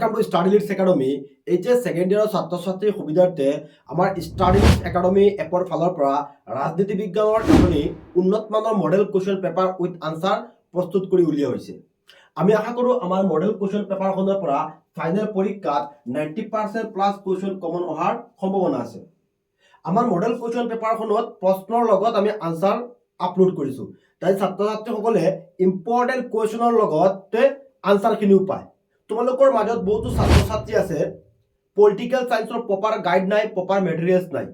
Welcome to Study Leads Academy. HS second year ছাত্ৰ ছাত্ৰীৰ সুবিধাৰ্থে আমাৰ Study Leads Academy এপৰ ফালৰ পৰা ৰাজনীতি বিজ্ঞানৰ এখনি উন্নত মানৰ model question paper with answer প্ৰস্তুত কৰি উলিওৱা হৈছে। আমি আশা কৰোঁ আমাৰ মডেল কুৱেশ্যন পেপাৰখনৰ পৰা ফাইনেল পৰীক্ষাত 90% প্লাস কুৱেশ্যন কমন অহাৰ সম্ভাৱনা আছে। আমাৰ মডেল কুৱেশ্যন পেপাৰখনত প্ৰশ্নৰ লগত আমি আনসাৰ আপলোড কৰিছোঁ। তাই ছাত্ৰ ছাত্ৰীসকলে ইম্পৰ্টেণ্ট কুৱেশ্যনৰ লগতে আনসাৰখিনিও পায়। তোমালোকৰ মাজত বহুতো ছাত্ৰ ছাত্ৰী আছে পলিটিক্যাল সায়েন্সৰ প্ৰপাৰ গাইড নাই, প্ৰপাৰ মেটেৰিয়েলছ নাই।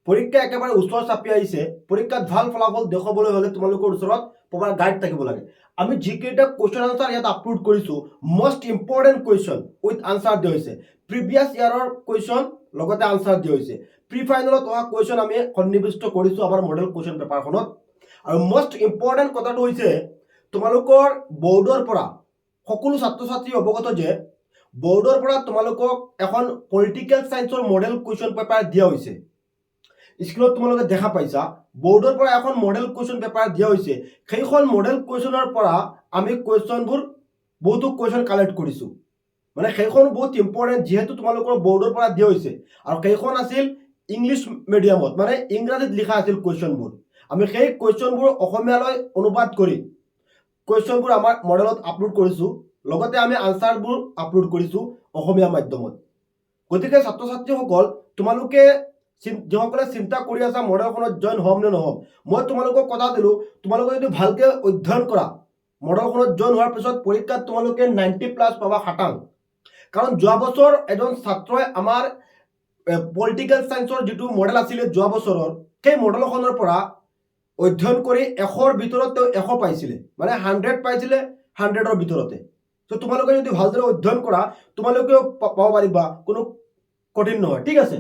পৰীক্ষা একেবাৰে ওচৰ চাপি আহিছে। পৰীক্ষাত ভাল ফলাফল দেখাবলৈ হ'লে তোমালোকৰ ওচৰত প্ৰপাৰ গাইড থাকিব লাগে। আমি যিকেইটা কুৱেশ্যন আনসাৰ ইয়াত আপলোড কৰিছোঁ, most important question with answer দিয়া হৈছে। প্ৰিভিয়াছ ইয়াৰৰ কুৱেশ্যন লগতে আনসাৰ দিয়া হৈছে। প্ৰি ফাইনেলত অহা কুৱেশ্যন আমি সন্নিৱিষ্ট কৰিছোঁ আমাৰ মডেল কুৱেশ্যন পেপাৰখনত। আৰু মোষ্ট ইম্পৰ্টেণ্ট কথাটো হৈছে তোমালোকৰ বৰ্ডৰ পৰা সকলো ছাত্ৰ ছাত্ৰী অৱগত যে বৰ্ডৰ পৰা তোমালোকক এখন পলিটিক্যাল সায়েন্সৰ মডেল কুৱেশ্যন পেপাৰ দিয়া হৈছে। স্ক্ৰীনত তোমালোকে দেখা পাইছা বৰ্ডৰ পৰা এখন মডেল কুৱেশ্যন পেপাৰ দিয়া হৈছে। সেইখন মডেল কুৱেশ্যনৰ পৰা আমি কুৱেশ্যনবোৰ বহুতো কুৱেশ্যন কালেক্ট কৰিছোঁ। মানে সেইখন বহুত ইম্পৰ্টেণ্ট, যিহেতু তোমালোকৰ বৰ্ডৰ পৰা দিয়া হৈছে আৰু সেইখন আছিল ইংলিছ মিডিয়ামত, মানে ইংৰাজীত লিখা আছিল কুৱেশ্যনবোৰ। আমি সেই কুৱেশ্যনবোৰ অসমীয়ালৈ অনুবাদ কৰি কুৱেশ্যনবোৰ আমাৰ মডেলত আপলোড কৰিছোঁ, লগতে আমি আনসাৰবোৰ আপলোড কৰিছোঁ অসমীয়া মাধ্যমত। গতিকে ছাত্ৰ ছাত্ৰীসকল, তোমালোকে যিসকলে চিন্তা কৰি আছা মডেলখনত জইন হ'ম নে নহ'ম, মই তোমালোকক কথা দিলোঁ, তোমালোকে যদি ভালকৈ অধ্যয়ন কৰা মডেলখনত জইন হোৱাৰ পিছত পৰীক্ষাত তোমালোকে 90+ পাবা শতাংশ। কাৰণ যোৱা বছৰ এজন ছাত্ৰই আমাৰ পলিটিক্যাল সায়েন্সৰ যিটো মডেল আছিলে যোৱা বছৰৰ, সেই মডেলখনৰ পৰা অধ্যয়ন কৰি 100ৰ ভিতৰত তেওঁ 100 পাইছিলে, মানে 100 পাইছিলে 100ৰ ভিতৰতে। তো তোমালোকে যদি ভালদৰে অধ্যয়ন কৰা তোমালোকেও পাব পাৰিবা, কোনো কঠিন নহয়, ঠিক আছে।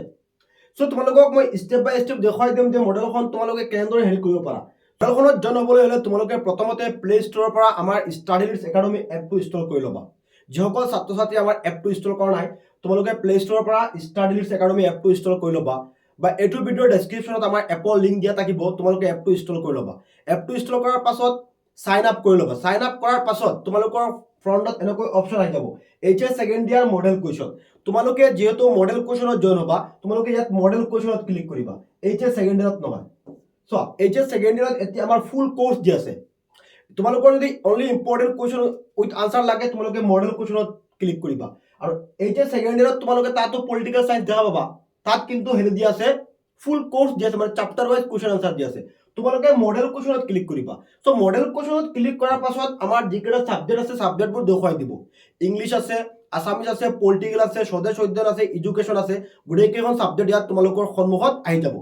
সো তোমালোকক মই স্টেপ বাই স্টেপ দেখুৱাই দিম যে মডেলখন তোমালোকে কেনেদৰে হেৰি কৰিব পাৰা। মডেলখনত জইন হ'বলৈ হ'লে তোমালোকে প্ৰথমতে প্লে ষ্ট'ৰৰ পৰা আমাৰ ষ্টাডি লিডছ একাডেমী এপটো ইনষ্টল কৰি ল'বা। যিসকল ছাত্ৰ ছাত্ৰী আমাৰ এপটো ইনষ্টল কৰা নাই, তোমালোকে প্লে ষ্ট'ৰৰ পৰা ষ্টাডি লিডছ একাডেমী এপটো ইনষ্টল কৰি ল'বা, বা এইটো ভিডিঅ'ৰ ডেছক্ৰিপশ্যনত আমাৰ এপৰ লিংক দিয়া থাকিব, তোমালোকে এপটো ইনষ্টল কৰি ল'বা। এপটো ইনষ্টল কৰাৰ পাছত সাইন আপ কৰি ল'বা। সাইন আপ কৰাৰ পাছত তোমালোকৰ ফ্ৰণ্টত এনেকৈ অপশ্যন আহি যাব HS সেকেন্ড ইয়াৰ মডেল কুৱেশ্যন। তোমালোকে যেহেতু মডেল কুৱেশ্যনত জইন হ'বা, তোমালোকে ইয়াত মডেল কুৱেশ্যনত ক্লিক কৰিবা, HS সেকেন্ড ইয়াৰত নহয়। চোৱা, HS সেকেন্ড ইয়াৰত এতিয়া আমাৰ ফুল কোৰ্চ দি আছে। তোমালোকৰ যদি only important question with answer লাগে তোমালোকে মডেল কুৱেশ্যনত ক্লিক কৰিবা। আৰু HS সেকেন্ড ইয়াৰত তোমালোকে তাতো পলিটিক্যাল সায়েন্স দেখা পাবা, তাত কিন্তু হেৰি দিয়া আছে ফুল কোৰ্চ দি আছে, মানে চাপ্টাৰ ৱাইজ কুৱেশ্যন আনসাৰ দি আছে। তোমালোকে মডেল কুৱেশ্যনত ক্লিক কৰিবা। সো মডেল কুৱেশ্যনত ক্লিক কৰাৰ পাছত আমাৰ যিকেইটা সাবজেক্ট আছে সাবজেক্টবোৰ দেখুৱাই দিব। ইংলিছ আছে, আছামিজ আছে, পলিটিকেল আছে, স্বদেশ অধ্যয়ন আছে, এডুকেশ্যন আছে, গোটেইকেইখন সাবজেক্ট ইয়াত তোমালোকৰ সন্মুখত আহি যাব।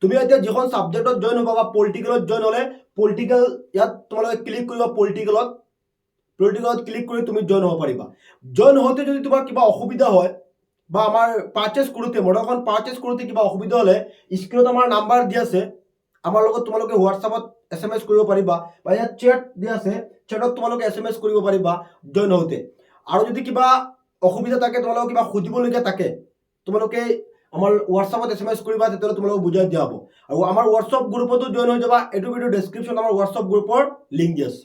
তুমি এতিয়া যিখন সাবজেক্টত জইন হ'বা বা পলিটিকেলত জইন হ'লে পলিটিকেল ইয়াত তোমালোকে ক্লিক কৰিবা। পলিটিকেলত ক্লিক কৰি তুমি জইন হ'ব পাৰিবা। জইন হওঁতে যদি তোমাৰ কিবা অসুবিধা হয় বা আমাৰ পাৰ্চেছ কৰোঁতে মডেলখন পাৰ্চেছ কৰোঁতে কিবা অসুবিধা হ'লে স্ক্ৰীনত আমাৰ নাম্বাৰ দিয়া আছে, আমাৰ লগত তোমালোকে হোৱাটছআপত SMS কৰিব পাৰিবা, বা ইয়াত চেট দিয়া আছে, চেটত তোমালোকে SMS কৰিব পাৰিবা জইন হওঁতে। আৰু যদি কিবা অসুবিধা থাকে, তোমালোকে কিবা সুধিবলগীয়া থাকে, তোমালোকে আমাৰ হোৱাটছআপত SMS কৰিবা, তেতিয়াহ'লে তোমালোকক বুজাই দিয়া হ'ব। আৰু আমাৰ হোৱাটছআপ গ্ৰুপতো জইন হৈ যাবা। এইটো ভিডিঅ' ডেছক্ৰিপশ্যনত আমাৰ হোৱাটছআপ গ্ৰুপৰ লিংক দি আছে।